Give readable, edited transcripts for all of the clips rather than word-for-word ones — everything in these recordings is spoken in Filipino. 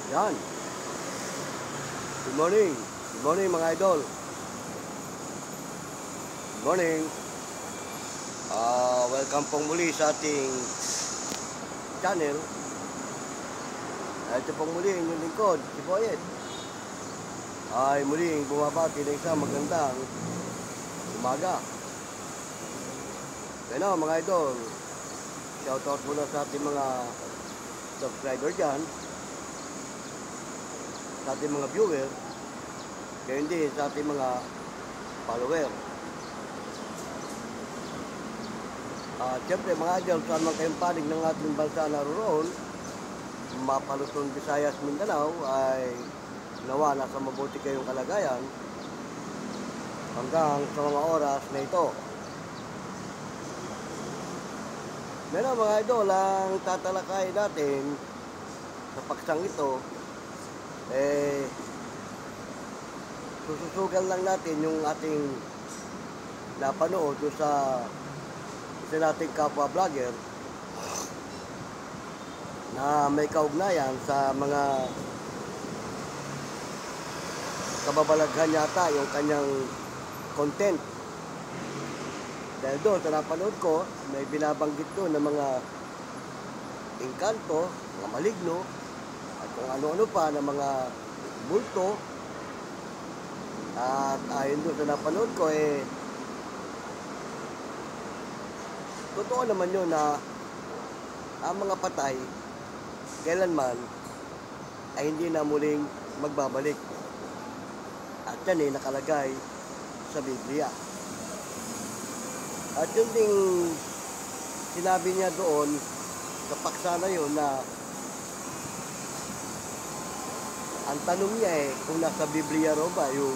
Yan. Good morning. Good morning mga idol. Good morning. Welcome pong muli sa ating channel. Ito pong muli inyong lingkod, si Boyet. Ay muling bumabati ng isang magandang umaga. Kaya mga idol, shoutout muna sa ating mga subscriber dyan, sa ating mga viewer, kaya hindi sa ating mga follower. Siyempre mga idol, saan man kayong panig ng ating bansa naroon, Mapalutong, Visayas, Mindanao, ay nawa nasa mabuti kayong kalagayan hanggang sa mga oras na ito. Meron mga idol, ang tatalakay natin sa paksang ito, sususugal lang natin yung ating napanood sa isa nating kapwa vlogger na may kaugnayan sa mga kababalaghan yata yung kanyang content. Dahil doon sa napanood ko, may binabanggit doon ng mga engkanto, mga maligno, at kung ano-ano pa ng mga multo. At ayon doon sa napanood ko, totoo naman yun na ang mga patay kailanman ay hindi na muling magbabalik. At yan nakalagay sa Biblia. At yun ding sinabi niya doon sa paksa na yun na ang tanong niya kung nasa Biblia raw ba yung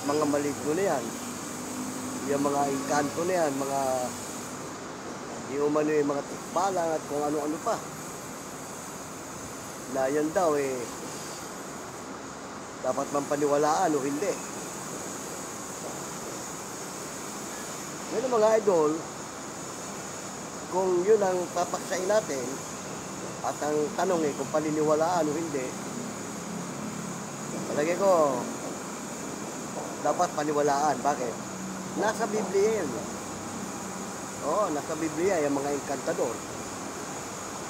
mga maligno na yan, yung mga engkanto na yan, mga di umano yung mga tikbalang at kung ano-ano pa, na yan daw dapat man paniwalaan o hindi. Ngayon mga idol, kung yun ang papaksain natin at ang tanong kung paniniwalaan o hindi, palagay ko dapat paniwalaan. Bakit? Nasa Biblia yun. Oo, nasa Biblia yung mga engkantador,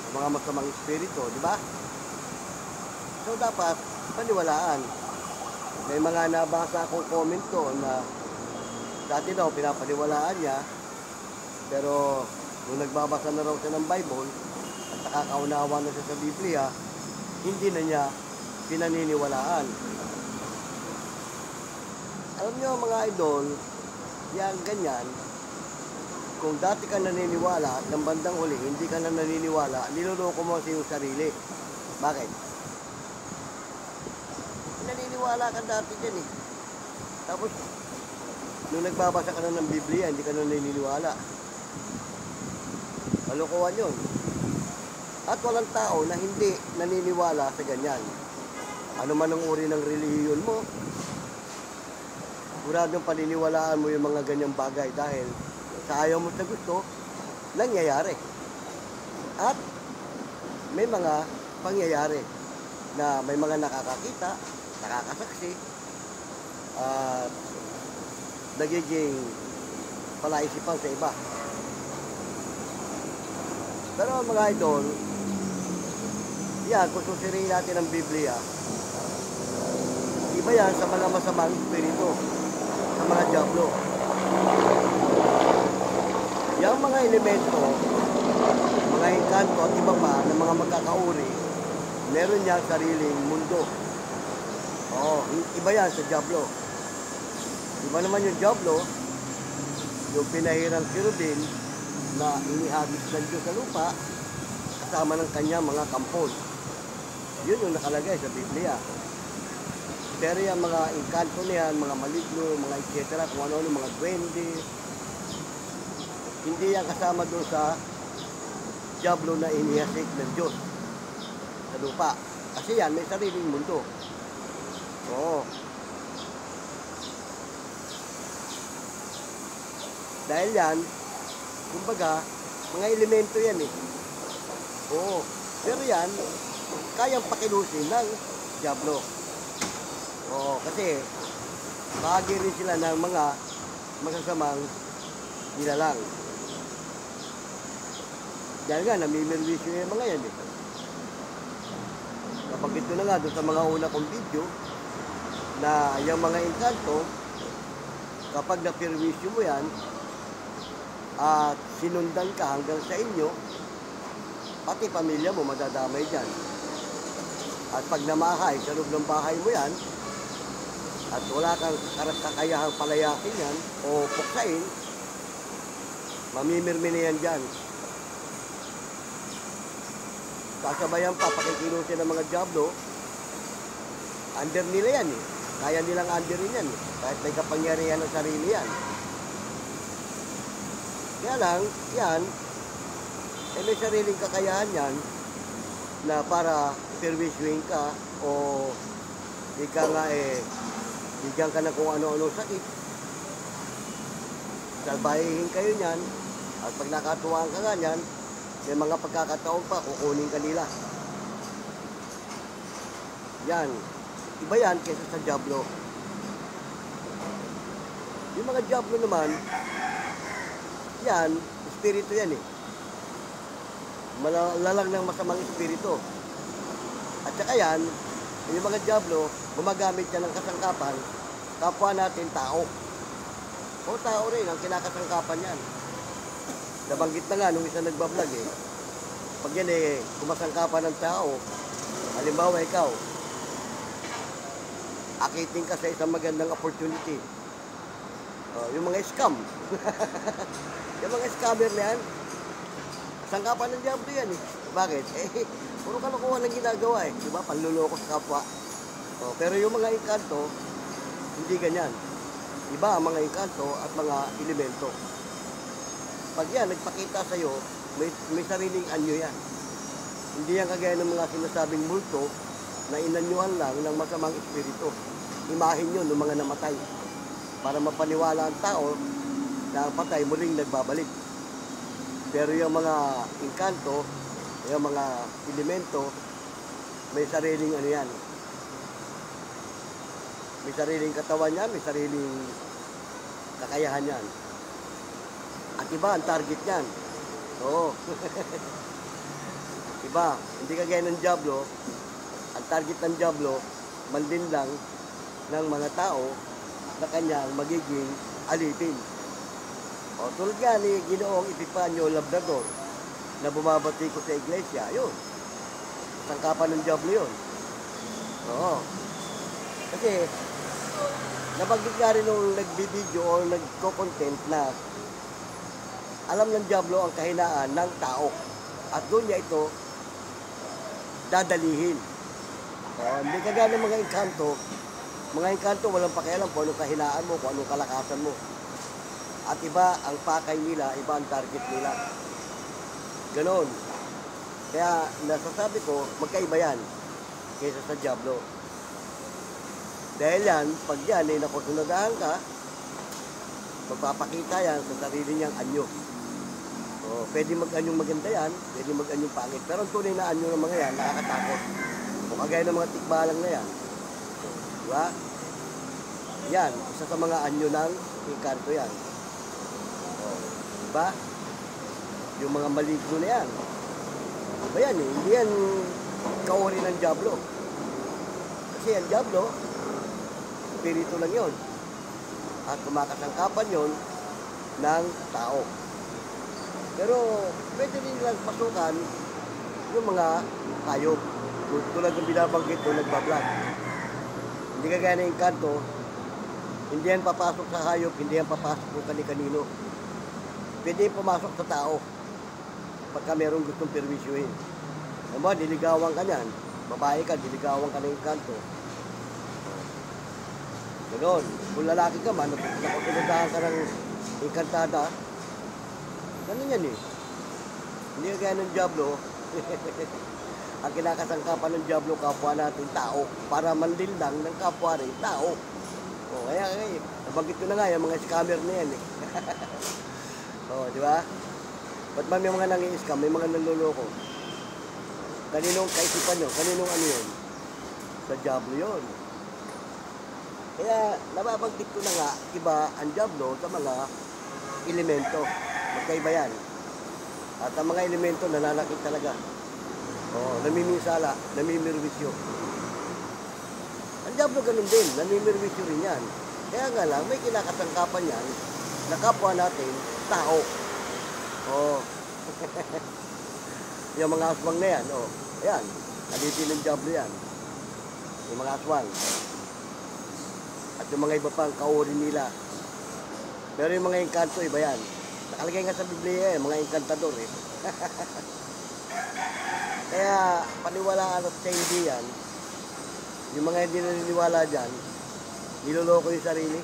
yung mga masamang espiritu, di ba? So dapat paniwalaan. May mga nabasa akong comment doon na dati daw pinapaniwalaan niya, pero nung nagbabasa na raw siya ng Bible at nakakaunawa na siya sa Biblia, hindi na niya pinaniniwalaan. Alam niyo mga idol, yan ganyan, kung dati ka naniniwala at ng bandang huli hindi ka na naniniwala, niloloko mo sa iyong sarili. Bakit? Naniniwala ka dati dyan Tapos nung nagbabasa ka na ng Biblia, hindi ka na naniniwala. Kalokohan yun. At walang tao na hindi naniniwala sa ganyan. Ano man ang uri ng relihiyon mo, siguradong paniniwalaan mo yung mga ganyang bagay dahil sa ayaw mo sa gusto, nangyayari. At may mga pangyayari na may mga nakakakita, nakakasaksi, at nagiging palaisipan sa iba. Pero mga idol, yan, kung susiriin natin ang Biblia, iba yan sa mga masamang espiritu, sa mga diablo. Yung mga elemento, mga engkanto at iba pa ng mga magkakauri, meron niyang sariling mundo. Iba yan sa diablo. Iba naman yung diablo, yung pinahirang cherubim na inihagis ng Diyos sa lupa kasama ng kanyang mga kampon. Yun yung nakalagay sa Biblia. Pero yung mga engkanto niyan, mga maligno, mga etc., kung ano-ano, mga duwende, hindi yan kasama doon sa diablo na inihasik ng Diyos sa lupa. Kasi yan, may sariling mundo. Oo. Dahil yan, kumbaga, mga elemento yan Oo. Pero yan, kayang pakilusin ng Diablo. Oo, kasi bahagi rin sila ng mga masasamang nilalang. Dahil nga, namimirwisyo yung mga yan eh. Kapag ito na nga doon sa mga una kong video, na yung mga engkanto, kapag napirwisyo mo yan, at sinundan ka hanggang sa inyo, pati pamilya mo madadamay dyan. At pag namahay sa loob ng bahay mo yan, at wala kang kakayahang palayakin yan, o puksain, mamimirmi na yan dyan. Kasabayan pa, pakikilusin ng mga Diablo, under nila yan eh. Kaya nilang underin yan eh. Kahit may kapangyarihan ng sarili yan. Kaya lang, yan, may sariling kakayahan yan na para perwisyoin ka o ika nga bigyan ka na kung ano-ano sakit. Salbahihin kayo niyan at pag nakatuwaan ka nga niyan, may mga pagkakataon pa, kukunin ka nila. Yan. Iba yan kaysa sa Diablo. Yung mga Diablo naman, yan, espiritu yan eh. Malalang ng masamang espiritu. At saka yan, yung mga Diablo, gumagamit yan ng kasangkapan, kapwa natin tao. O tao rin, ang kinakasangkapan yan. Nabanggit na nga nung isa nagbablog eh. Pag yan kumasangkapan ng tao, halimbawa ikaw, akitin ka sa isang magandang opportunity. Yung mga scam. Yung mga scammer na yan, sangkapan ng Diablo yan eh. Bakit? Puro kalokohan ang ginagawa eh. Diba? Panluloko sa kapwa. Pero yung mga engkanto, hindi ganyan. Iba ang mga engkanto at mga elemento. Pag yan, nagpakita sa'yo, may sariling anyo yan. Hindi yan kagaya ng mga sinasabing multo na inanyuhan lang ng masamang espiritu. Imahin yun ng mga namatay para mapaniwala ang tao na ang patay muling nagbabalik. Pero yung mga engkanto, yung mga elemento, may sariling ano yan. May sariling katawan yan, may sariling kakayahan yan. At iba ang target niyan. Oo. Iba, hindi kagaya ng Diablo. Ang target ng Diablo, mandin lang ng mga tao na kanyang magiging alipin. Tulad nga ni Ginoong Epifanio Labrador na bumabati ko sa iglesia, yun. Sangkapan ng Diablo yun. Oo. Kasi, nabanggit nga rin nung nagbibideo o nagko-content na alam ng Diablo ang kahinaan ng tao. At doon niya ito dadalihin. Hindi kagaya ng mga engkanto. Mga engkanto walang pakialam kung anong kahinaan mo, kung anong kalakasan mo. At iba ang pakay nila, iba ang target nila. Ganon. Kaya nasasabi ko, magkaiba yan kaysa sa Diablo. Dahil yan, pag yan ay nakusunadahan ka, magpapakita yan sa sarili niyang anyo. Pwede mag-anyong maganda yan, pwede mag-anyong pangit. Pero ang tunay na anyo ng mga yan, nakakatakot. Kung kagaya ng mga tikbalang na yan. Diba? Yan, isa sa mga anyo ng engkanto yan. Diba? Yung mga maligno na yan. Diba yan eh? Hindi yan kauri ng Diablo. Kasi ang Diablo, espiritu lang yun. At kumakasangkapan yun ng tao. Pero pwede rin lang pasukan yung mga hayop. Tulad ng binabanggit ko, nagbablog. Hindi kagaya ng engkanto, hindi yan papasok sa hayop, hindi yan papasok kung kani-kanino. Pwede yan pumasok sa tao pagka merong gustong permisyuhin. Alam mo, diligawan ka niyan, babae ka, diligawan ka ng engkanto. Ganon. Kung lalaki ka man, nakusunadahan ka ng engkantada, ganun yan eh. Hindi kagaya ng Diablo. Ang kinakasangkapan ng Diablo, kapwa natin tao, para mandildang ng kapwa rin tao. Kaya nabanggit ko na nga, yung mga scammer na yan eh. Di ba? Ba't ba may mga nangi-scam, may mga nanluloko? Kaninong kaisipan nyo? Kaninong ano yun? Sa Diablo yun. Kaya nababanggit ko na nga, iba ang Diablo sa mga elemento. Magkaiba yan. At ang mga elemento nananakit talaga. Namiminsala, namimirwisyo. Ang Diablo ganun din, namimirwisyo rin yan. Kaya nga lang, may kinakasangkapan yan na kapwa natin, tao. Yung mga aswang na yan, ayan, nalitin ng Diablo yan. Yung mga aswang. At yung mga iba pang kauri nila. Pero yung mga engkanto, iba yan. Nakalagay nga sa Biblia mga engkantador eh. Kaya paniwalaan at sa hindi yan, yung mga hindi naniniwala dyan, niloloko yung sarili.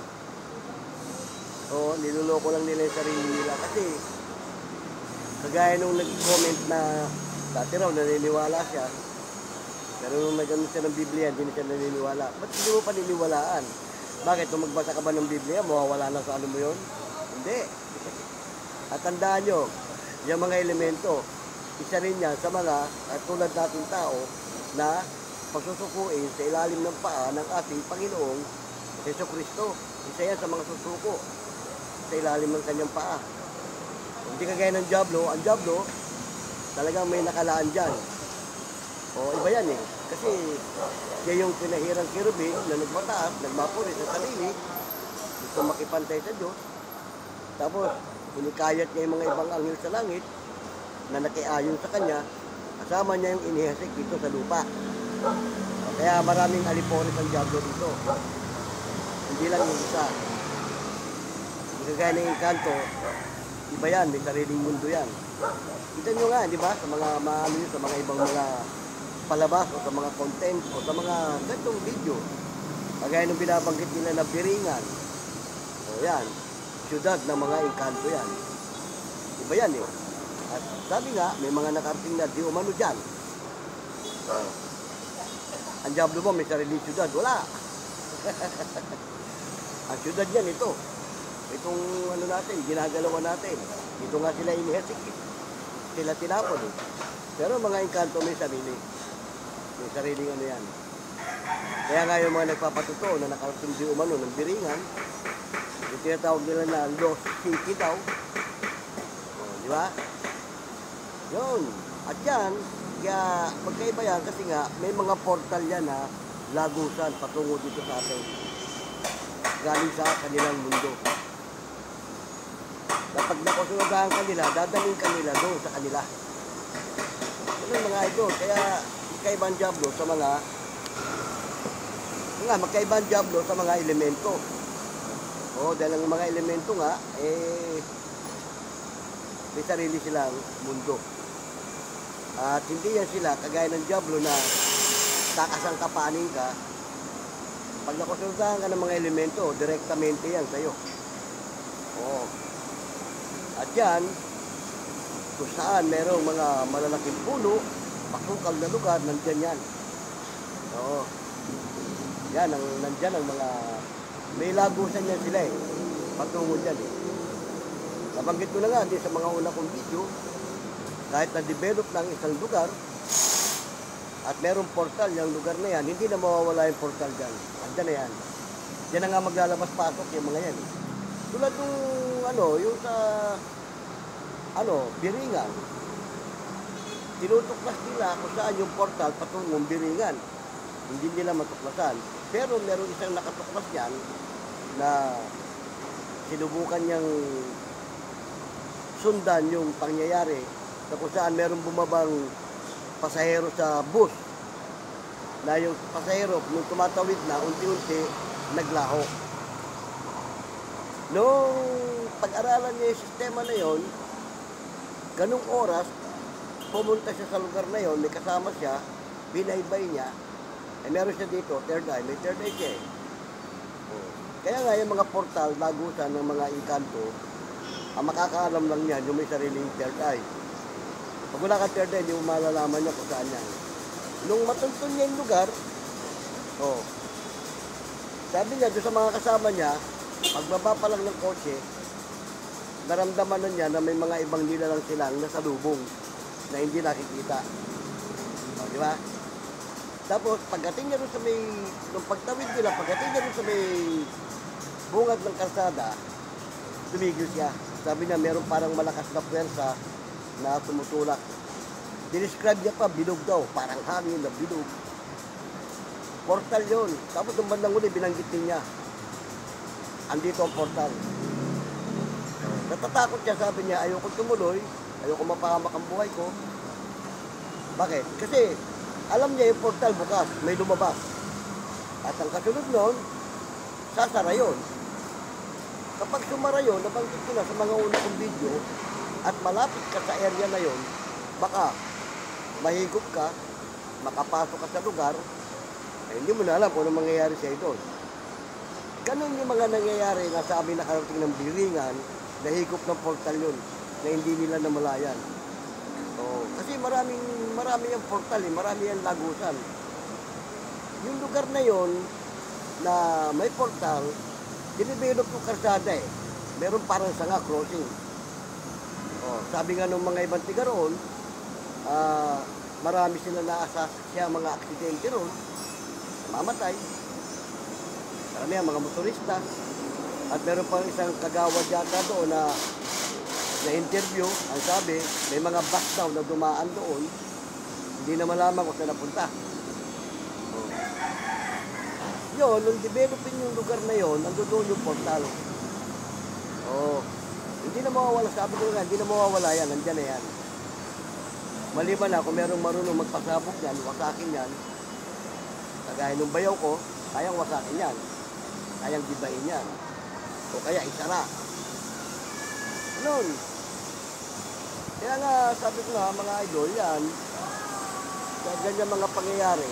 Niloloko lang nila yung sarili nila. Kasi, kagaya nung nag-comment na dati raw naniniwala siya, pero nung nag-ano siya ng Biblia, hindi na siya naniniwala. Ba't hindi mo paniniwalaan? Bakit? Kung magbasa ka ba ng Biblia, mawawala na sa ano mo yun? Hindi. At tandaan nyo, yung mga elemento, isa rin yan sa mga tulad nating tao na pagsusukuin sa ilalim ng paa ng ating Panginoong Jesucristo. Isa yan sa mga susuko sa ilalim ng kanyang paa. Hindi kagaya ng Diablo. Ang Diablo, talagang may nakalaan dyan. Iba yan eh. Kasi siya yung pinahirang kirubin na nagmataas, nagmapuri sa sarili, gusto makipantay sa Diyos. Tapos, inikayat niya yung mga ibang anghel sa langit na nakiayon sa kanya, kasama niya yung inihasik dito sa lupa. Kaya maraming aliporis ang Diablo dito. Hindi lang yung isa. Kagaya ng engkanto, iba yan, may sariling mundo yan. Kita nyo nga, di ba, sa mga sa mga ibang mga palabas o sa mga content o sa mga gantong video. Kagaya nung binabanggit nila na Biringan. Yan, syudad ng mga engkanto yan. Iba yan eh. At sabi nga, may mga nakarating na di umano dyan. Ang Diablo mo, may sariling syudad. Wala. Ang syudad yan, ito. Itong ano natin, ginagalawan natin. Ito nga sila inihasik eh. Sila tinapon eh. Pero mga engkanto may sarili. May sariling ano yan. Kaya nga yung mga nagpapatuto na nakarating di umano ng Biringan, yung tinatawag nila na Lost City daw. Di ba? Yun. At yan, kaya magkaiba yan kasi nga may mga portal yan na lagusan patungo dito sa atin. Galing sa kanilang mundo. Kapag nakusunagahan kanila, dadaling kanila doon sa kanila. Yun mga idol. Kaya magkaiba ang Diablo sa magkaiba ang Diablo sa mga elemento. Dahil ang mga elemento nga, may sarili silang mundo. At hindi yan sila, kagaya ng Diablo na kakasangkapanin ka. Pag nakusunagahan ka ng mga elemento, direktamente yan sa'yo. At yan, kung saan merong mga malalaking puno, masukal na lugar, nandyan yan. Yan, nandyan ang mga, may lagusan yan sila eh. Patungo dyan eh. Nabanggit ko na nga, di sa mga una kong video, kahit na-develop ng isang lugar, at merong portal yung lugar na yan, hindi na mawawala yung portal dyan. Andyan na yan. Diyan na nga maglalabas-pasok yung mga yan. Tulad nung, yung sa, Biringan. Tinutuklas nila kung saan yung portal patungong Biringan. Hindi nila matuklasan. Pero meron isang nakatuklas yan na sinubukan niyang sundan yung pangyayari na kung saan meron bumabang pasahero sa bus na yung pasahero nung tumatawid na unti-unti naglaho. Nung pag-aralan niya yung sistema na yon, ganung oras pumunta siya sa lugar na yon, may kasama siya, binaybay niya, meron siya dito, third eye, may third eye siya eh. Kaya nga yung mga portal, lagusan ng mga engkanto, ang makakaalam lang yan yung may sariling third eye. Pag wala ka third eye, hindi mo malalaman niya kung saan yan. Nung matuntun niya yung lugar, sabi niya doon sa mga kasama niya, pagbaba pa lang ng kotse, naramdaman na niya na may mga ibang nilalang silang nasa lubong na hindi nakikita. Di ba? Tapos, pagdating niya rin sa may, nung pagtawid nila, pagdating niya rin sa may bungad ng kalsada, tumigil siya. Sabi niya, meron parang malakas na pwersa na tumutulak. Dinescribe niya pa, bilog daw, parang hangin na bilog. Portal yon. Tapos nung bandang uli, binanggit din niya. Andito ang portal. Natatakot siya, sabi niya, ayoko tumuloy, ayoko mapahamak ang buhay ko. Bakit? Kasi alam niya yung portal bukas, may lumabas. At ang kasunod nun, sasara yun. Kapag sumara yun, nabanggit ko na sa mga una kong video, at malapit ka sa area na yun, baka mahigop ka, makapasok ka sa lugar, eh, hindi mo na alam kung ano mangyayari sa'yo doon. Ganun yung mga nangyayari na sa amin nakarating ng biringan, nahigop ng portal yun, na hindi nila namalayan. So, kasi marami yung portal, marami yung lagusan. Yung lugar na yon na may portal, dinidevelop yung karsada eh. Meron parang sanga crossing. Oh, sabi nga ng mga ibang tiga roon, marami sila naasasya mga aksidente roon, mamatay. Marami ang mga motorista. At meron pang isang kagawad yata doon na interview, ang sabi, may mga bus daw na dumaan doon, hindi na malaman kung saan napunta. Oh. Yun, nung developin yung lugar na yun, nandun doon yung portal. Oh. Hindi na mawawala, sabi ko nga, hindi na mawawala yan, nandyan na yan. Maliban na, kung merong marunong magpasabog yan, wasakin yan, kagaya nung bayaw ko, kayang wasakin yan, kayang gibain yan, o kaya isara. Ganun. Kaya nga, sabi ko nga, mga idol, yan, sa ganyan mga pangyayari,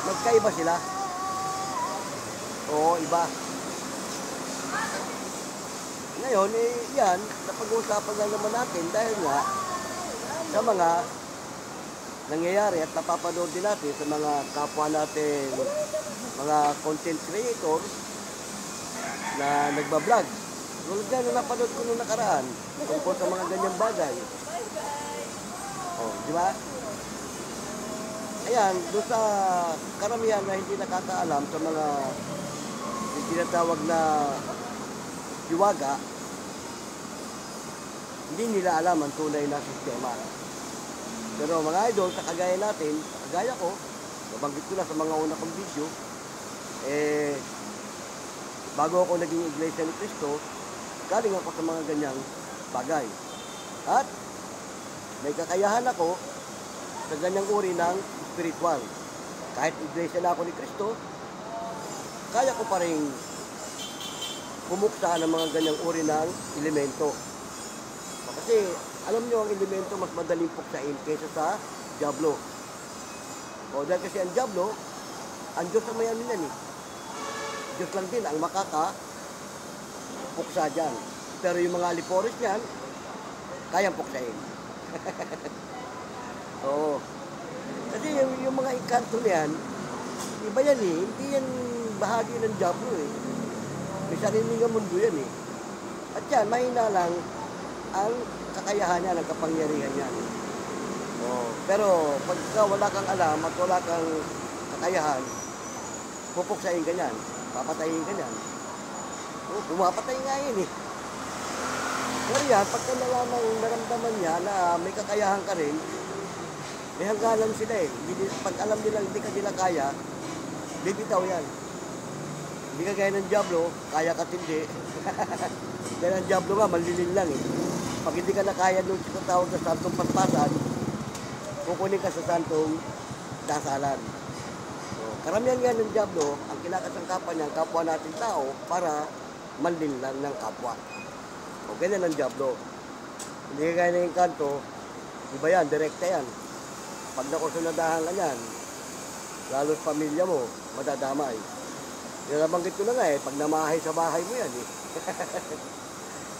magkaiba sila. Oo, iba. Ngayon, eh, yan, napag-uusapan na naman natin dahil nga sa mga nangyayari at napapanood din natin sa mga kapwa natin, mga content creator na nagbablog. Tulad nga na napanood ko nung nakaraan tungkol sa mga ganyang bagay. Oh, di ba? Ayan, doon sa karamihan na hindi nakakaalam sa mga tinatawag na hiwaga, hindi nila alam ang tunay na sistema. Pero mga idol, sa kagaya natin, sa kagaya ko, nabanggit ko na sa mga una kong video, eh, bago ako naging Iglesia ni Cristo, galing ako sa mga ganyang bagay. At may kakayahan ako sa ganyang uri ng spiritual. Kahit Iglesia na ako ni Cristo, kaya ko pa rin pumuksa ng mga ganyang uri ng elemento. Kasi alam nyo, ang elemento mas madaling puksain kaysa sa Diablo. O dahil kasi ang Diablo, ang Diyos ang may ano yan eh. Diyos lang din ang makakapuksa dyan. Pero yung mga aliporis niyan, kayang puksain. Oo. Kasi yung mga inkanto niyan, iba yan eh. Hindi yan bahagi ng Diablo eh. May sarili nga mundo yan eh. At yan, mahina lang ang kakayahan niya, ang kapangyarihan niya. Oh, pero pagka wala kang alam at wala kang kakayahan, pupuksain ka niyan, papatayin ka niyan. Oh, pumapatay nga yun eh. Pero yan, pagka naramdaman niya na may kakayahan ka rin, may hangganan sila eh. Pag alam nila hindi ka nila kaya, bibitaw yan. Hindi ka gaya ng Diablo, kaya ka tindi. Dahil ang Diablo nga, manlilin lang eh. Pag hindi ka na kaya doon sa tawag na santong paspasan, kukunin ka sa santong dasalan. So, karamihan nga ng Diablo, ang kinakasangkapan niya, ang kapwa natin tao, para manlin lang ng kapwa. O, ganyan ang Diablo. Hindi ka gaya ng kanto, iba yan, direkta yan. Pag nakusunadahan ka niyan, lalo sa pamilya mo, madadamay. Nabanggit ko na nga eh, pag namahay sa bahay mo yan eh.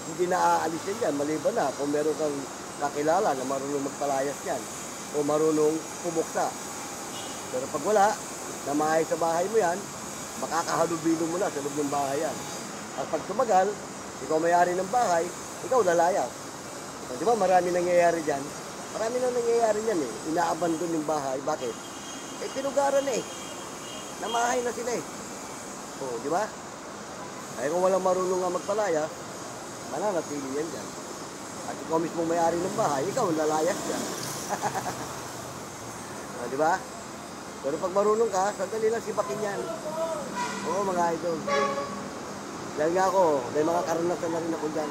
Hindi na aalis yan dyan, maliban na kung meron kang kakilala na marunong magpalayas yan o marunong pumuksa. Pero pag wala, namahay sa bahay mo yan, makakahalubilo mo na sa loob ng bahay yan. At pag tumagal, ikaw may-ari ng bahay, ikaw lalayas. So, di ba marami nangyayari dyan? Marami na nangyayari niyan eh. Inaabandon yung bahay. Bakit? Eh, pinugaran na eh. Namahay na sila eh. O, di ba? Ay kung walang marunong nga magpalaya, mananatili yan dyan. At ikaw mismo may-ari ng bahay, ikaw ang lalayas dyan. O, di ba? Pero pag marunong ka, sandali lang sibakin yan. Oo, mga idol. Dahil nga ako, may mga karanasan na rin ako dyan.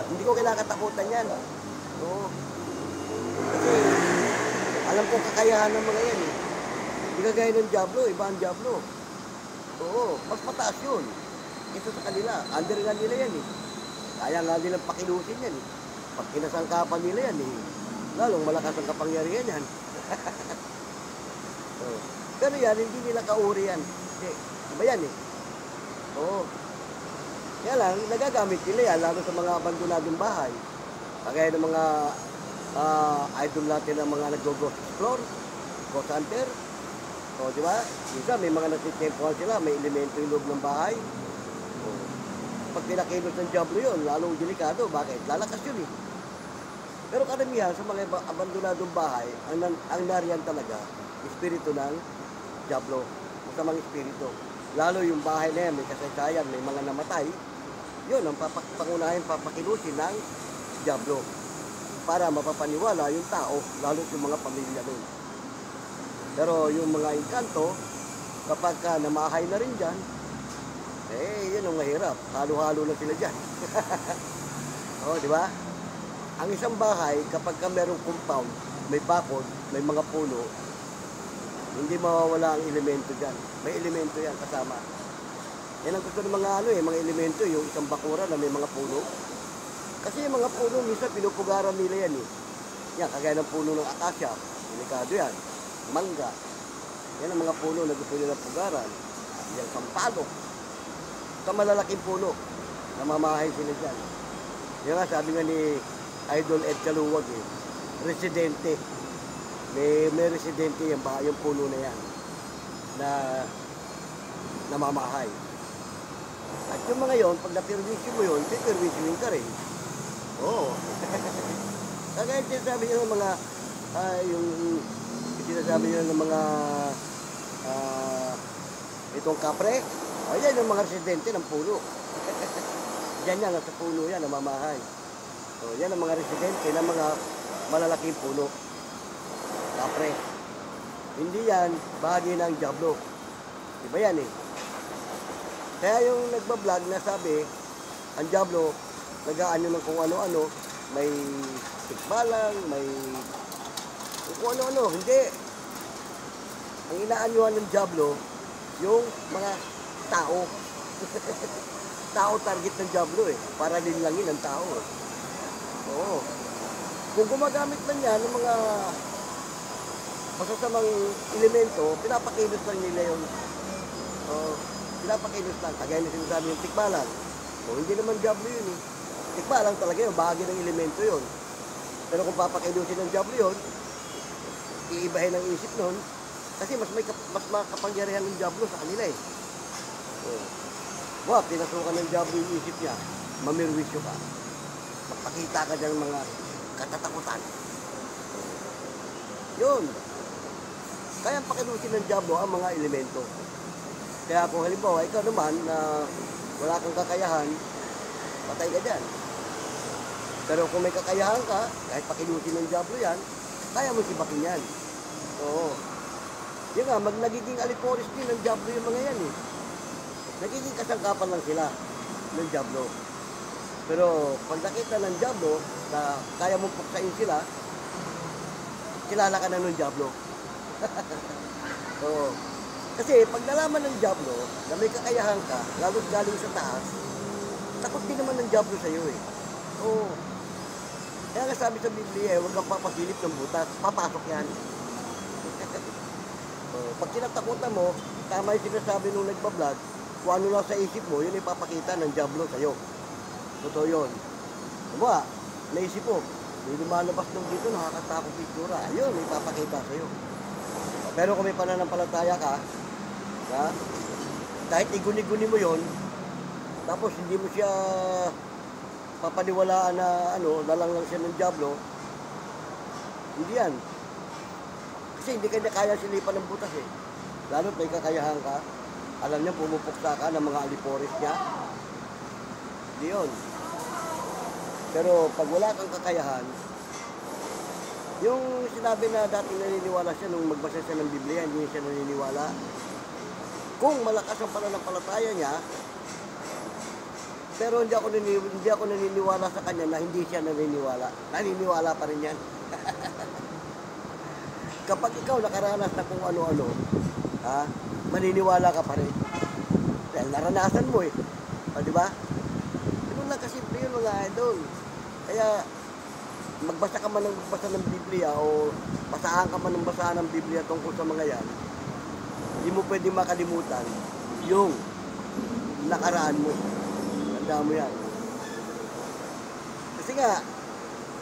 At hindi ko kinakatakutan yan. Oo. Kasi, alam ko kakayahan ng mga yan eh. Hindi kagaya ng Diablo, iba ang Diablo. Oo, mas mataas yun. Ito sa kanila, under nga nila yan eh. Kaya nga nilang pakilusin yan eh. Pag kinasangkapan nila yan eh, lalong malakas ang kapangyarihan yan. Oo. Pero yan, hindi nila kauri yan. Kasi, iba yan eh. Oo. Kaya lang, nagagamit nila yan, lalo sa mga abandonadong bahay. Kagaya ng mga idol natin ng mga nag-ghost explore, ghost hunter. O, di ba? Minsan, may mga nagtitempuhan sila, may elemento yung loob ng bahay. O, pag pinakilos ng Diablo yun, lalong delikado. Bakit? Lalakas yun eh. Pero karamihan sa mga abandonadong bahay, ang nariyan talaga, espiritu ng Diablo, masamang espiritu. Lalo yung bahay na yan, may kasaysayan, may mga namatay, yun ang pangunahin papakilusin ng Diablo para mapapaniwala yung tao, lalo yung mga pamilya nun. Pero yung mga engkanto, kapag namahay na rin dyan, eh, yun ang mahirap. Halo-halo na sila dyan. O, di ba? Ang isang bahay, kapag merong compound, may bakod, may mga puno, hindi mawawala ang elemento dyan. May elemento yan kasama. Yan ang gusto ng mga mga elemento, yung isang bakura na may mga puno. Kasi yung mga puno, minsan pinupugaran nila yan eh. Yan, kagaya ng puno ng akasya, delikado yan. Mangga. Yan ang mga puno na gusto nila pugaran. Yan, sampalok. Sa malalaking puno, namamahay sila dyan. Yan nga, sabi nga ni Idol Ed Kaluwag eh, residente. May residente yung puno na yan na namamahay. At yung mga yon, pag napirwisyo mo yun, pipirwisyoin ka rin. Oo. Kagaya sinasabi nyo ng mga yung sinasabi nyo ng mga itong kapre, ayan yung mga residente ng puno. Diyan yan, sa puno yan, namamahay. So, yan ang mga residente ng mga malalaking puno. Kapre. Hindi yan bahagi ng Diablo. Diba yan eh. Kaya yung nagbablog na sabi, ang Diablo, nag-aano ng kung ano-ano, may tikbalang, may kung ano-ano. Hindi. Ang inaanyuhan ng Diablo, yung mga tao. Tao target ng Diablo eh. Para linlangin ang tao eh. Oo. Kung gumagamit man yan ng mga masasamang elemento, pinapakilos lang nila yung pinapakilos lang. Kagaya na sinasabi yung tikbalang. O, hindi naman Diablo yun eh. Tikbalang talaga yun, bahagi ng elemento yun. Pero kung papakilusin ng Diablo yun, iibahin ang isip nun, kasi mas makapangyarihan ng Diablo sa kanila eh. So, pinasukan ng Diablo yung isip niya, mamirwisyo ka. Magpakita ka dyan ng mga katatakutan. Yun. Kaya pakilusin ng Diablo ang mga elemento. Kaya kung halimbawa, ikaw naman na wala kang kakayahan, patay ka dyan. Pero kung may kakayahan ka, kahit pakilusin ng Diablo yan, kaya mo sibakin yan. Oo. Yun nga, nagiging aliporis din ng Diablo yung mga yan eh. Nagiging kasangkapan lang sila ng Diablo. Pero pag nakita ng Diablo na kaya mong puksain sila, kilala ka na ng Diablo. Oo. Kasi pag nalaman ng Diablo na may kakayahan ka, lalo't galing sa taas, takot din naman ng Diablo sa'yo eh. Oo. Kaya nga sabi sa Biblia, huwag kang papasilip ng butas, papasok yan. Pag kinatakutan mo, tama yung sinasabi nung nagbablog, kung ano lang sa isip mo, yun ipapakita ng Diablo sa'yo. Totoo yun. Diba, naisip mo, may lumalabas nung dito, nakakatakot pictura. Ayun, ipapakita sa'yo. Pero kung may pananampalataya ka, kahit iguni-guni mo yun, tapos hindi mo siya papaniwalaan na lalang lang siya ng Diablo, Hindi yan. Kasi hindi kanya kaya silipan ng butas eh. Lalo't may kakayahan ka. Alam niya, pumupuksa ka ng mga aliporis niya. Hindi yun. Pero pag wala kang kakayahan, yung sinabi na dating naniniwala siya nung magbasa siya ng Biblia, hindi siya naniniwala. Kung malakas ang pananampalataya niya, pero hindi ako naniniwala sa kanya na hindi siya naniniwala. Naniniwala pa rin yan. Kapag ikaw nakaranas na kung ano-ano, maniniwala ka pa rin. Dahil naranasan mo eh. Di ba? Ganun lang kasimple yun mga idol. Kaya, magbasa ka man ng magbasa ng Biblia o basahan ka man ng basahan ng Biblia tungkol sa mga yan, hindi mo pwede makalimutan yung nakaraan mo. Tanda mo yan. Kasi nga,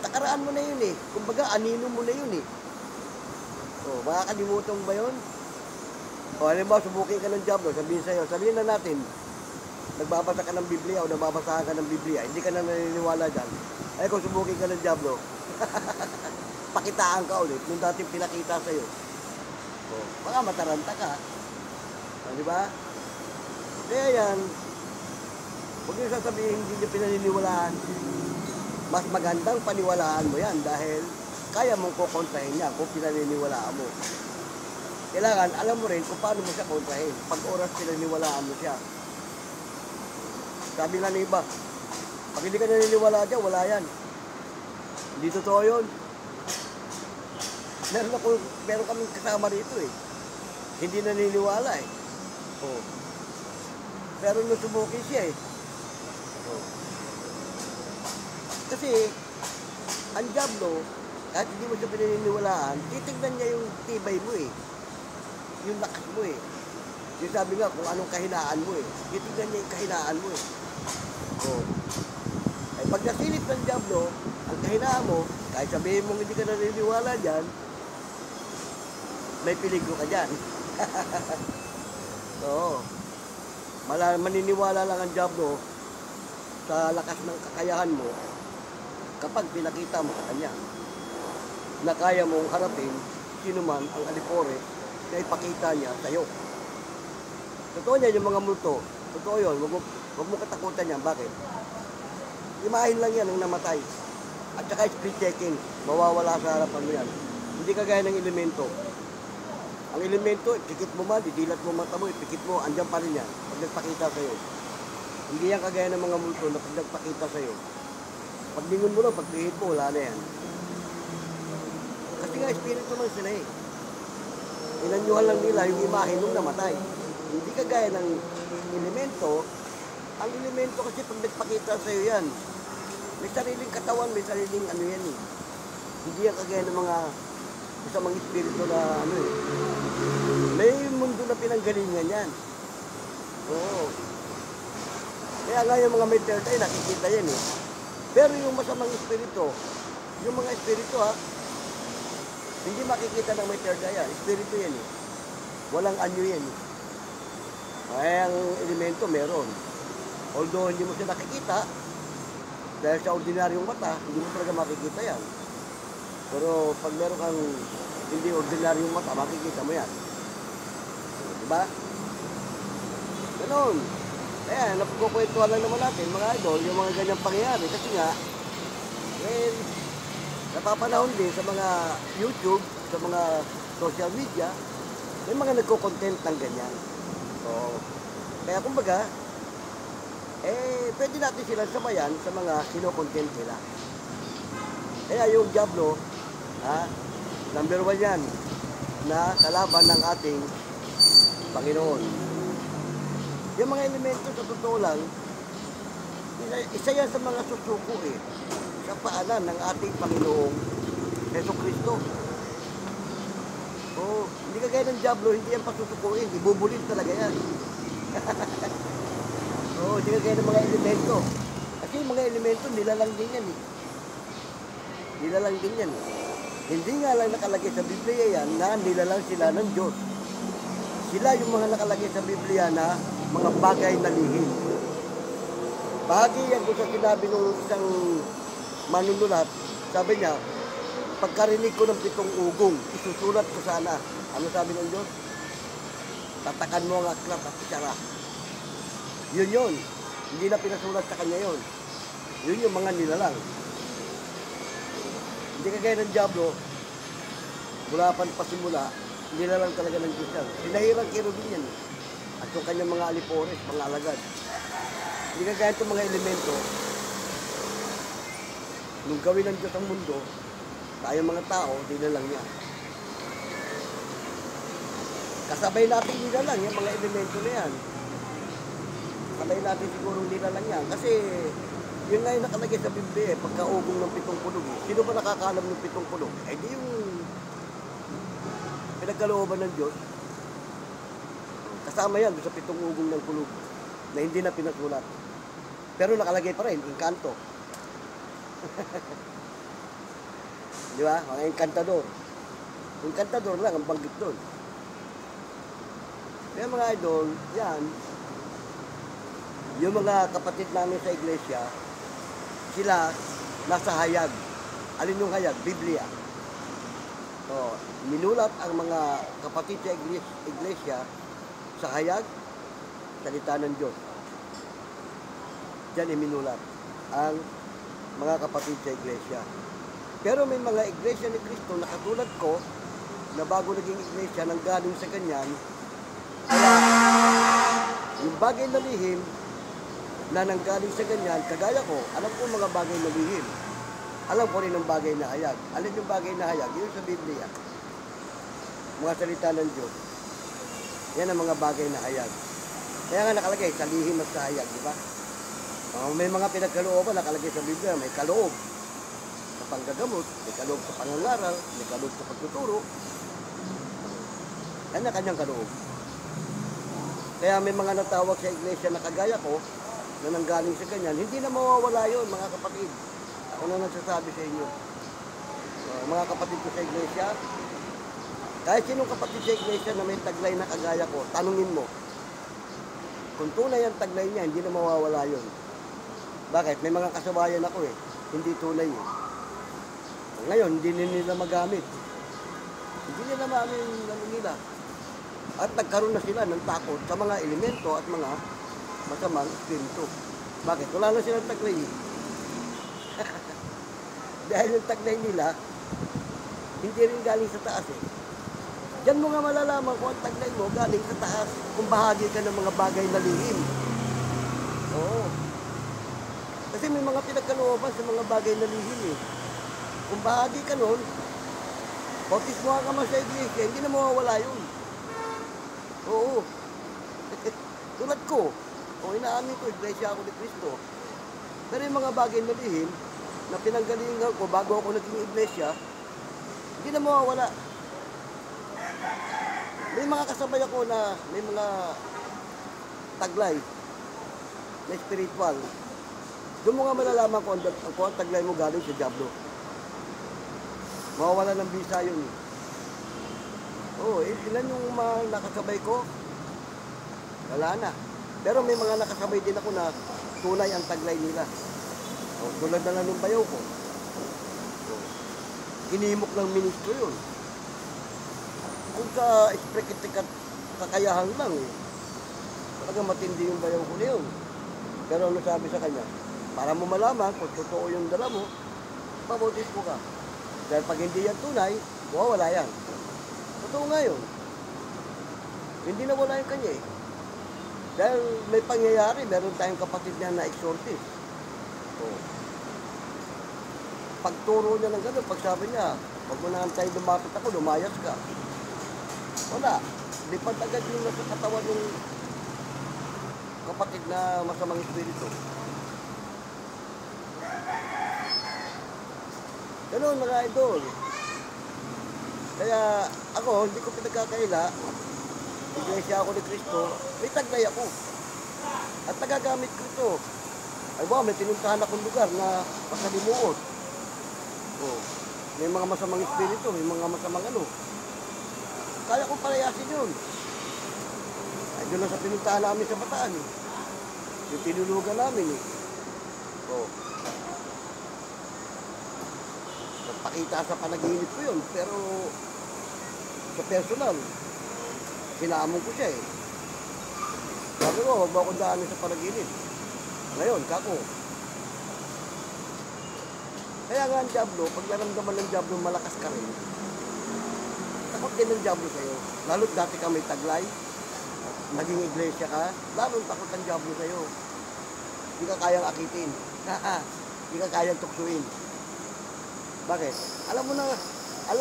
nakaraan mo na yun eh. Kumbaga, anino mo na yun eh. O, makakalimutan ba yun? O, halimbawa, subukin ka ng Diablo, sabihin na natin, nagbabasa ka ng Biblia o nagbabasahan ka ng Biblia, hindi ka na naniniwala dyan. Ay, kung subukin ka ng Diablo, pakitaan ka ulit nung dating pinakita sa'yo. O, baka mataranta ka. O, di ba? Kaya yan, huwag yung sasabihin hindi niyo pinaniniwalaan. Mas magandang paniwalaan mo yan dahil kaya mong kukontrahin niya kung pinaniniwalaan mo. Kailangan, alam mo rin kung paano mo siya kontrahin. Pag oras pinaniniwalaan mo siya. Sabi nga ng iba, pag hindi ka naniniwala dyan, wala yan. Hindi totoo yun. Meron kaming kasama rito eh. Hindi naniniwala eh. Oh. Pero nung sumuki siya eh. Oh. Kasi, ang Diablo, kahit hindi mo siya pinaniniwalaan, titignan niya yung tibay mo eh. Yung lakas mo eh. Yung sabi nga kung anong kahinaan mo eh. Titignan niya yung kahinaan mo eh. Oh. Ay pag nasilip ng Diablo, ang kahinaan mo, kahit sabihin mong hindi ka naniniwala dyan, may peligro ka dyan. Oo. Maniniwala lang ang Diablo sa lakas ng kakayahan mo kapag pinakita mo sa kanya na kaya mong harapin sino man ang alipore na ipakita niya sa'yo. Totoo niya yung mga multo. Totoo yun. Huwag mo katakutan yan. Bakit? Imahin lang yan ng namatay. At saka split checking. Mawawala sa harapan mo yan. Hindi kagaya ng elemento. Ang elemento, pikit mo man, didilat mo mata mo, ipikit mo, andyan pa rin yan. Pag nagpakita sa'yo. Hindi yan kagaya ng mga multo na pag nagpakita sa'yo. Pag lingon mo lang, pag pihit mo, wala na yan. Kasi nga, espiritu lang sila eh. Inanyuhan lang nila yung imahe nung namatay. Hindi kagaya ng elemento. Ang elemento kasi pag nagpakita sa'yo yan, may sariling katawan, may sariling ano yan eh. Hindi yan kagaya ng mga masamang espiritu na ano eh. May mundo na pinanggalingan yan. Oo. Kaya nga yung mga may third eye, nakikita yan eh. Pero yung masamang espiritu, yung mga espiritu hindi makikita ng may third eye yan. Espiritu yan eh. Walang anyo yan eh. Ay, ang elemento meron. Although hindi mo siya nakikita, dahil sa ordinaryong mata, hindi mo talaga makikita yan. Pero pag meron kang hindi ordinaryong mata, makikita mo yan. Diba? Ganun. Kaya, napagkukwentuhan lang naman natin, mga idol, yung mga ganyang pangyayari. Kasi nga, well, napapanahon din sa mga YouTube, sa mga social media, may mga nagko-content ng ganyan. So, kaya kumbaga, pwede natin silang samayan sa mga sino-content nila. Kaya yung Diablo, number 1 yan, na kalaban ng ating Panginoon. Yung mga elemento sa totoo lang, isa yan sa mga susuko sa paanan ng ating Panginoong Jesucristo. Oh, hindi kagaya ng Diablo, hindi yan pasusukuin, ibubulin talaga yan. Oh, hindi kagaya ng mga elemento. Kasi yung mga elemento, nilalang din yan eh. Nilalang din yan. Hindi nga lang nakalagay sa Biblia yan na nilalang sila ng Diyos. Sila yung mga nakalagay sa Biblia na mga bagay na lihim. Bahagi yan kung sa sinabi ng isang manunulat, sabi niya, pagkarinig ko ng 7 ugong, isusulat ko sana. Ano sabi ng Diyos? Tatakan mo ang aklat at isara. Yun yun. Hindi na pinasulat sa kanya yun. Yun yung mga nilalang. Hindi kagaya ng Diablo, mula pasimula, nilalang talaga ng Diyos yan. Sinahirang kirubin yan. At yung kanyang mga alipores, mga alagad. Hindi kagaya itong mga elemento, nung gawin ng Diyos ang mundo, tayong mga tao, nilalang niya. Kasabay natin nilalang yung mga elemento na yan. Kasabay natin siguro nilalang yan. Kasi yun nga yung nakalagay sa Biblia, pagkaugong ng 7 kulog. Sino ba nakakaalam ng 7 kulog? Eh di yung pinagkalooban ng Diyos. Kasama yan sa 7 ugong ng kulog na hindi na pinasulat. Pero nakalagay pa rin, engkanto. Di ba? Mga engkantador. Engkantador lang ang banggit doon. Kaya mga idol, yan, yung mga kapatid namin sa iglesia, sila nasa hayag. Alin yung hayag? Biblia. So, minulat ang mga kapatid sa iglesia sa hayag, salita ng Diyos. Diyan iminulat ang mga kapatid sa iglesia. Pero may mga iglesia ni Cristo na katulad ko, na bago naging iglesia, nang galing sa ganyan, kaya yung bagay na lihim na nanggaling sa ganyan, kagaya ko, alam ko mga bagay na lihim. Alam ko rin ang bagay na hayag. Alin yung bagay na hayag? Yun sa Biblia. Mga salita ng Diyos. Yan ang mga bagay na hayag. Kaya nga nakalagay, sa lihim at sa hayag, di ba? May mga pinagkalooban nakalagay sa Biblia, may kaloob sa panggagamot, may kaloob sa pangangaral, may kaloob sa pagtuturo. Kanya-kanyang kaloob. Kaya may mga natawag sa iglesia na kagaya ko, na nanggaling sa ganyan, hindi na mawawala yun, mga kapatid. Ako na nagsasabi sa inyo. Mga kapatid ko sa iglesia, kahit sinong kapatid sa iglesia na may taglay na kagaya ko, tanungin mo. Kung tunay ang taglay niya, hindi na mawawala yun. Bakit? May mga kasabayan ako eh. Hindi tunay eh. Ngayon, hindi nila magamit. Hindi nila maamin ano nila. At nagkaroon na sila ng takot sa mga elemento at mga masamang espiritu. Bakit? Wala na silang taglay. Dahil yung taglay nila, hindi rin galing sa taas eh. Diyan mo nga malalaman kung ang taglay mo galing sa taas, kung bahagi ka ng mga bagay na lihim. Oo. Kasi may mga pinagkalooban sa mga bagay na lihim eh. Kung bahagi ka nun, bautismo ka man sa iglesia, hindi na mawawala yun. Oo. Tulad ko. O inaamin ko, iglesia ako ni Cristo. Pero yung mga bagay na lihim, na pinanggalingan ko bago ako naging iglesia, hindi na mawawala. May mga kasabay ako na may mga taglay na spiritual. Doon mo nga malalaman kung ang taglay mo galing sa Diablo. Mawawala ng bisa yun. Oo, ilan yung mga nakasabay ko? Wala na. Pero may mga nakasabay din ako na tunay ang taglay nila. O, tulad na lang ng bayaw ko. O, hinimok ng ministro yun. Kung sa esprekitik at kakayahan lang, eh, talagang matindi yung bayaw ko na yun. Pero ano sabi sa kanya? Para mo malaman kung totoo yung dala mo, pabautis mo ka. Dahil pag hindi yan tunay, wala yan. Totoo nga yun. Hindi na wala yung kanya eh. Dahil may pangyayari, meron tayong kapatid niya na exorcist. So, pagturo niya ng gano'n, pag sabi niya, pag mo na tayo lumapit ako, lumayas ka. Wala. Lipad agad yung nasa katawan ng kapatid na masamang espiritu. Gano'n mga idol. Kaya ako, hindi ko pinagkakaila. Iglesia ako ni Cristo, may taglay ako. At nagagamit ko ito. Ay ba, may tinuntahan akong lugar na masalimuot. Oh, may mga masamang espiritu, may mga masamang ano. Kaya kong palayasin yun. Ay doon lang sa pinuntahan namin sa Bataan eh. Yung tinulugan namin eh. Oh. Pakita sa panaginip ko yun. Pero sa personal, sinamon ko siya eh. Sabi ko, huwag mo akong daanin sa panaginip. Ngayon, kako. Kaya nga ang Diablo, pag naramdaman ng Diablo, malakas ka rin. Takot din ng Diablo sa'yo. Lalo't dati ka may taglay, naging iglesia ka, lalong takot ang Diablo sa'yo. Hindi ka kayang akitin. Hindi ka kayang tuksuin. Bakit? Alam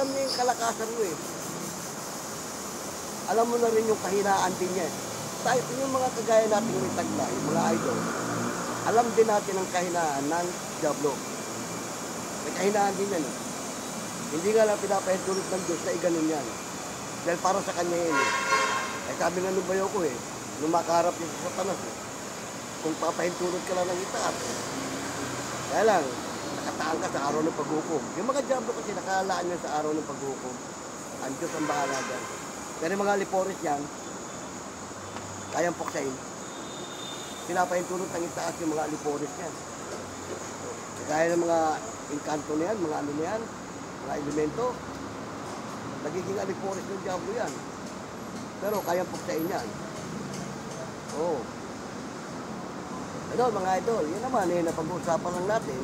niya yung kalakasan mo eh. Alam mo na rin yung kahinaan din niya. Tayo, yung mga kagaya natin may taglay, mga idol, alam din natin ang kahinaan ng Diablo. May kahinaan din yan. Hindi nga lang pinapahintulot ng Diyos na iganon yan. Dahil para sa kanya yun eh. Ay sabi nga nung bayo ko eh, nung makaharap niya sa Satanas eh, kung papahintulot ka lang ng itaat, kaya lang, nakataan ka sa araw ng paghukom. Yung mga Diablo kasi nakalaan yan sa araw ng paghukom. Ang Diyos ang bahala dyan. Pero yung mga liporis yan, kayang puksain. Pinapahintulot ng itaas yung mga liporis yan. Kaya ng mga inkanto na yan, mga ano na yan, mga elemento, nagiging aliporis ng Diablo yan. Pero kayang puksain yan. Oo. Ano mga idol, yun naman eh, napag-uusapan lang natin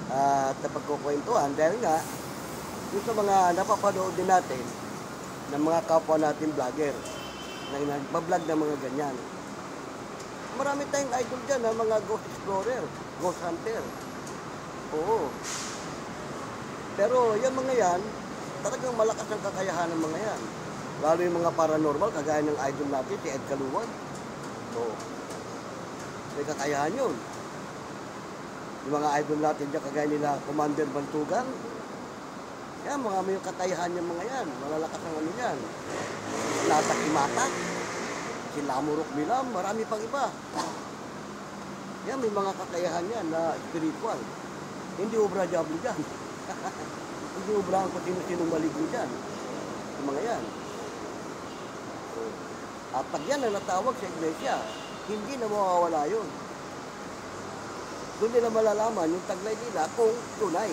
at napagkukwentuhan dahil nga yung sa mga napapanood din natin ng mga kapwa natin vlogger na nagbablog ng mga ganyan. Marami tayong idol dyan na mga ghost explorer, ghost hunter. Oo. Pero yung mga yan, talagang malakas ang kakayahan ng mga yan. Lalo yung mga paranormal, kagaya ng idol natin, si Ed Caluwag. Oo. May kakayahan yun. Yung mga idol natin dyan, kagaya nila Commander Bantugan. Yan, mga may kakayahan yung mga yan. Malalakas ang ano yan. Latak Imata, si Lamurok Bilam, marami pang iba. Yan, may mga kakayahan yan na spiritual. Hindi obra Diablo dyan. Hindi obra ang kung sino-sinong maligno dyan. Yung mga yan. So, at pag yan na natawag sa iglesia, hindi na mawawala yun. Doon nila malalaman yung taglay nila kung tunay.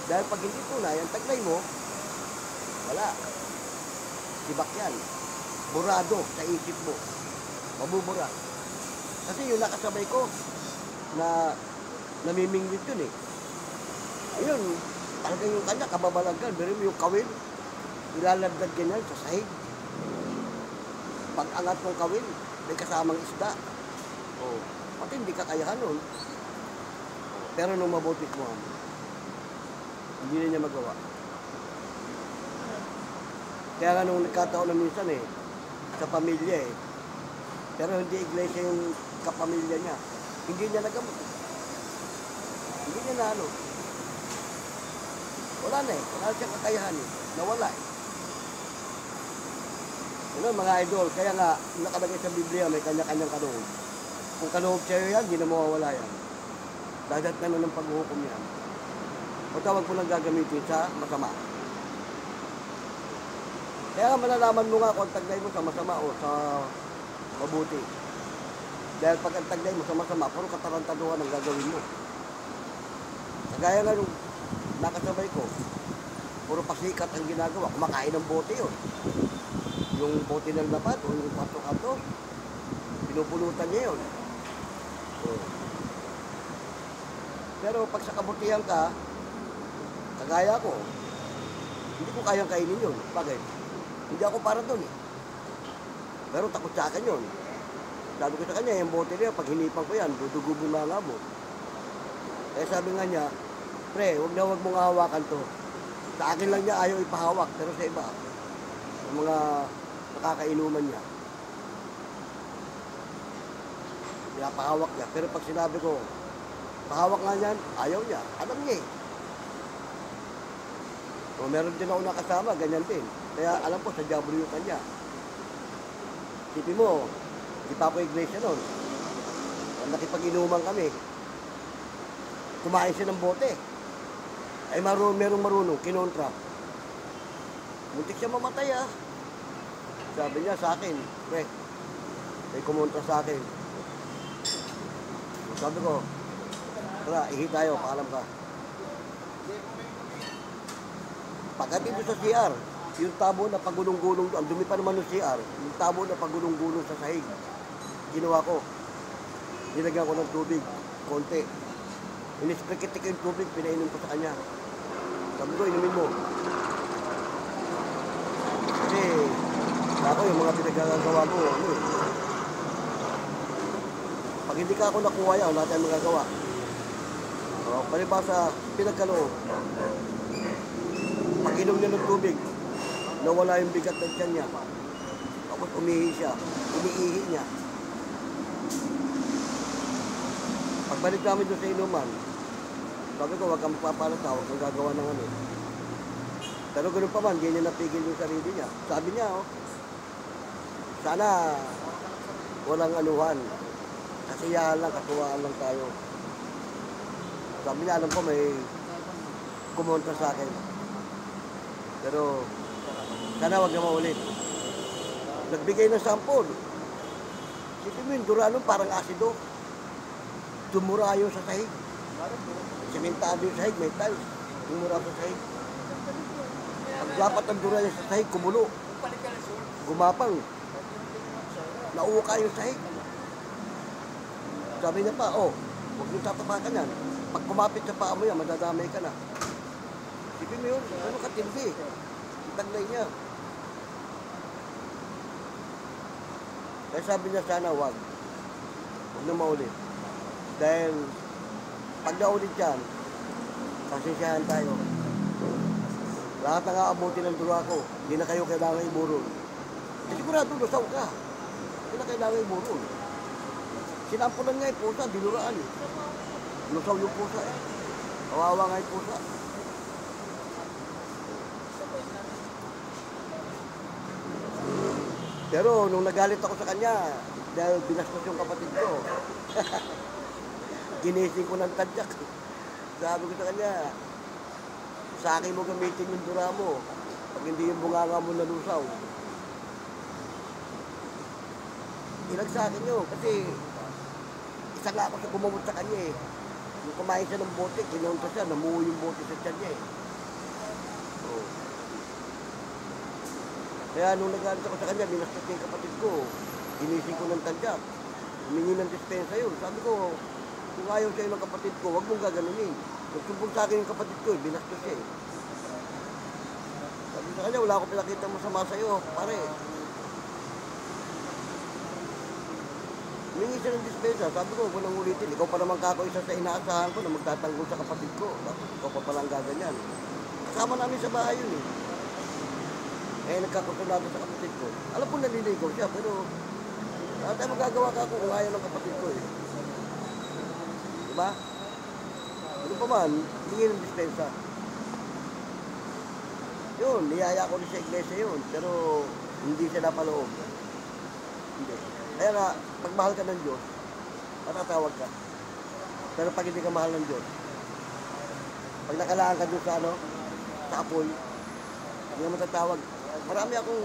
Dahil pag hindi tunay, ang taglay mo, wala. Tibak yan. Burado sa isip mo. Mabubura. Kasi yung nakasabay ko na namimingwit yun eh. Ayun, talagang yung kanya, kababalagan. Pero yung kawil, ilalagdag ganyan sa sahig. Pag angat ng kawil, may kasamang isda. O, pati hindi kakayahan nun. Pero nung mabutis mo, hindi na niya magawa. Kaya nga nung nagkataon na minsan eh, sa pamilya eh. Pero hindi iglesia yung kapamilya niya. Hindi niya nagamot. Hindi niya na ano. Wala na eh. Wala siyang kakayahan eh. Nawala eh. Ano mga idol, kaya nga nakalagay sa Biblia may kanya-kanyang kaloob. Kung kaloob sa'yo yan, hindi na mawawala yan. Dadat ka na ng paghuhukom yan. O tawag mo lang gagamitin sa masama. Kaya nga malalaman mo nga kung taglay mo sa masama o sa mabuti. Dahil pag ang taglay mo sa masama, puro katarantaduhan ang gagawin mo. Kagaya nga nung nakasabay ko, puro pasikat ang ginagawa. Kumakain ng bote yun. Yung bote ng dapat o yung pato-kato, pinupulutan niya yun. So, pero pag sa kabutihan ka, kagaya ko, hindi ko kayang kainin yun. Bakit? Hindi ako para doon eh. Pero takot sa akin yun. Sabi ko sa kanya, yung bote niya, pag hinipan ko yan, dudugubong na nga mo. Kaya sabi nga niya, pre, huwag mong hawakan to. Sa akin lang niya ayaw ipahawak, pero sa iba, sa mga nakakainuman niya, pinapahawak niya. Pero pag sinabi ko, pahawak nga niyan, ayaw niya. Alam niya eh. O, meron din ako nakasama, ganyan din. Kaya alam ko, sa Diablo yung kanya. Sipi mo, di pa ako iglesia nun. Nakipag-inuman kami. Kumain siya ng bote. Ay merong marunong, kinontra. Muntik siya mamatay ah. Sabi niya sa akin, pre, may kumontra sa akin. Sabi ko, tara, ihi tayo, paalam ka. Pagdating doon sa CR, yung tabo na pagulong-gulong, ang dumi pa naman ng CR, yung tabo na pagulong-gulong sa sahig. Ginawa ko, nilagyan ko ng tubig, konti. Inisprekiti ko yung tubig, pinainom ko sa kanya. Sabi ko, inumin mo. Kasi, ako yung mga pinagagawa ko, ano eh. Pag hindi ka ako nakuha yan, wala tayong magagawa. So, palibasa, pinagkaloob. Pag inom niya ng tubig, nawala yung bigat ng tiyan niya. Tapos umihi siya, iniihi niya. Pagbalik namin doon sa inuman, sabi ko, huwag kang magpapalata, huwag kang gagawa ng ano. Pero ganoon pa man, hindi niya napigil yung sarili niya. Sabi niya, oh, sana walang anuhan. Kasiyahan lang, katuwaan lang tayo. Sabi niya, alam ko may kumontra sa akin. Pero sana wag na maulit. Nagbigay ng sampol. Sipin mo yung Durano parang asido. Tumura yung sa sahig. Simentado yung sahig, may tiles. Tumura sa sahig. Pag dapat ang Durano sa sahig, kumulo. Gumapang. Nauuka yung sahig. Sabi niya pa, oh, huwag yung tatapakan yan. Pag kumapit sa paa mo yan, madadamay ka na. Sipin mo yun, ano katindi. Taglay niya. Kaya sabi niya sana wag. Huwag na maulit. Dahil pag naulit yan, pasensyahan tayo. Lahat na nga abutin ng dura ko. Hindi na kayo kailangan iburol. Sigurado lusaw ka. Hindi na kailangan iburol. Sinampulan nga yung pusa, dinuraan eh. Lusaw yung pusa eh. Kawawa nga yung pusa. Pero nung nagalit ako sa kanya, dahil binastos yung kapatid ko, ginising ko ng tadyak. Sabi ko sa kanya, sa akin mo gamitin yung dura mo, pag hindi yung bunganga mo nalusaw. Ilag sa akin yun, kasi isa nga ako sa gumamot sa kanya eh. Nung kumain siya ng bote, kinunta siya, namuho yung bote sa tiyan niya eh. So, kaya nung nagalit ako sa kanya, binastos niya yung kapatid ko. Ginising ko ng tadyak. Humingi ng dispensa yun. Sabi ko, kung ayaw sa'yo ng kapatid ko, huwag mong gaganunin. Nagsumbong sa akin yung kapatid ko, binastos siya eh. Sabi sa kanya, wala akong pinakita masama sa'yo, pare. Humingi siya ng dispensa. Sabi ko, huwag nang ulitin. Ikaw pa naman kako isa sa inaasahan ko na magtatanggol sa kapatid ko. Ikaw pa palang gaganyan. Kasama namin sa bahay yun eh. Eh, nagkakusunado sa kapatid ko. Alam ko naliligaw siya, pero wala tayo magagawa ka kung ayaw ng kapatid ko eh. Diba? Ano pa man, hindi ng dispensa. Yun, niyaya ko rin sa iglesia yun, pero hindi siya napaloob. Hindi. Kaya nga, pag mahal ka ng Diyos, matatawag ka. Pero pag hindi ka mahal ng Diyos, pag nakalaan ka doon sa ano, sa apoy, hindi ka matatawag. Marami akong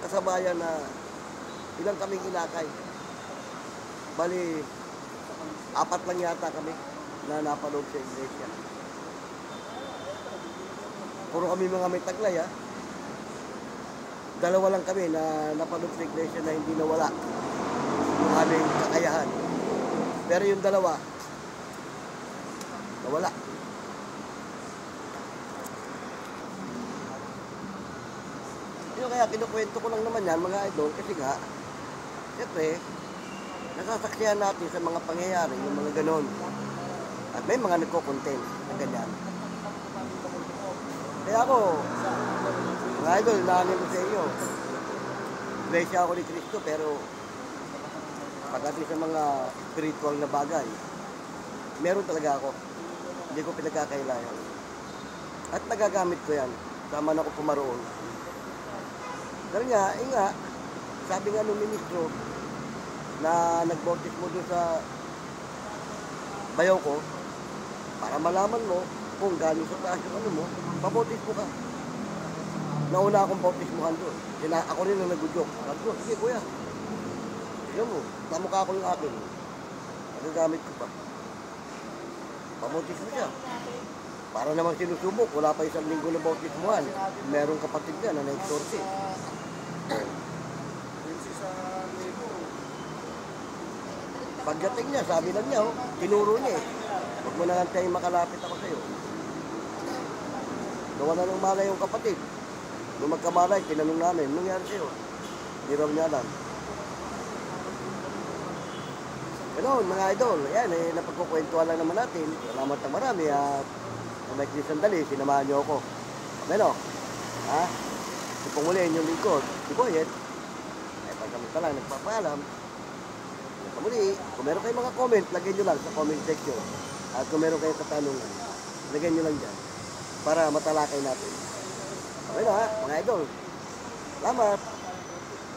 kasabayan na ilang kaming inakay. Bali, 4 lang yata kami na napaloob sa iglesia. Puro kami mga may taglay ha. 2 lang kami na napaloob sa iglesia na hindi nawala yung aming kakayahan. Pero yung 2, nawala. Yun kaya kinukwento ko lang naman yan mga idol kasi nga, siyempre, nasasaksihan natin sa mga pangyayari, yung mga ganon. At may mga nagko-content na ganyan. Kaya ako, mga idol, naanin ko sa inyo. Iglesia ako ni Cristo pero pagdating sa mga spiritual na bagay, meron talaga ako. Hindi ko pinagkakailangan. At nagagamit ko yan. Tama na ako pumaroon. Pero nga, sabi nga ng ministro na nagbautismo doon sa bayaw ko, para malaman mo kung galing sa taas yung ano mo, pabautismo ka. Nauna akong bautismuhan doon. Ako rin ang nag-joke. Sabi ko, sige kuya. Tignan mo, namukha ko yung akin. Nagagamit ko pa. Pabautismo siya. Para namang sinusubok, wala pa isang linggo na bautismuhan. Merong kapatid niya na na-exorcist. Pagdating niya, sabi lang niya, tinuro niya eh. Huwag mo na lang tayong makalapit ako sa'yo. Gawa na ng malay yung kapatid. Nung magkamalay, tinanong namin, anong nangyari sa'yo? Hindi raw niya alam. Ganoon, mga idol, ayan eh, napagkukwentuhan lang naman natin. Salamat na marami at kung may sandali, sinamahan niyo ako. Ano? Ha? So, kung muli yung lingkod, si Boyet, ay pagkamita lang, nagpapaalam. Muli, kung meron kayong mga comment, lagay nyo lang sa comment section. At kung meron kayong katanungan, lagay nyo lang dyan para matalakay natin. Okay na ha, mga idol. Salamat.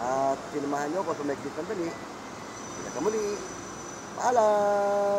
At sinamahan nyo ako sa Megdit Sandali. Sila ka muli. Paalam!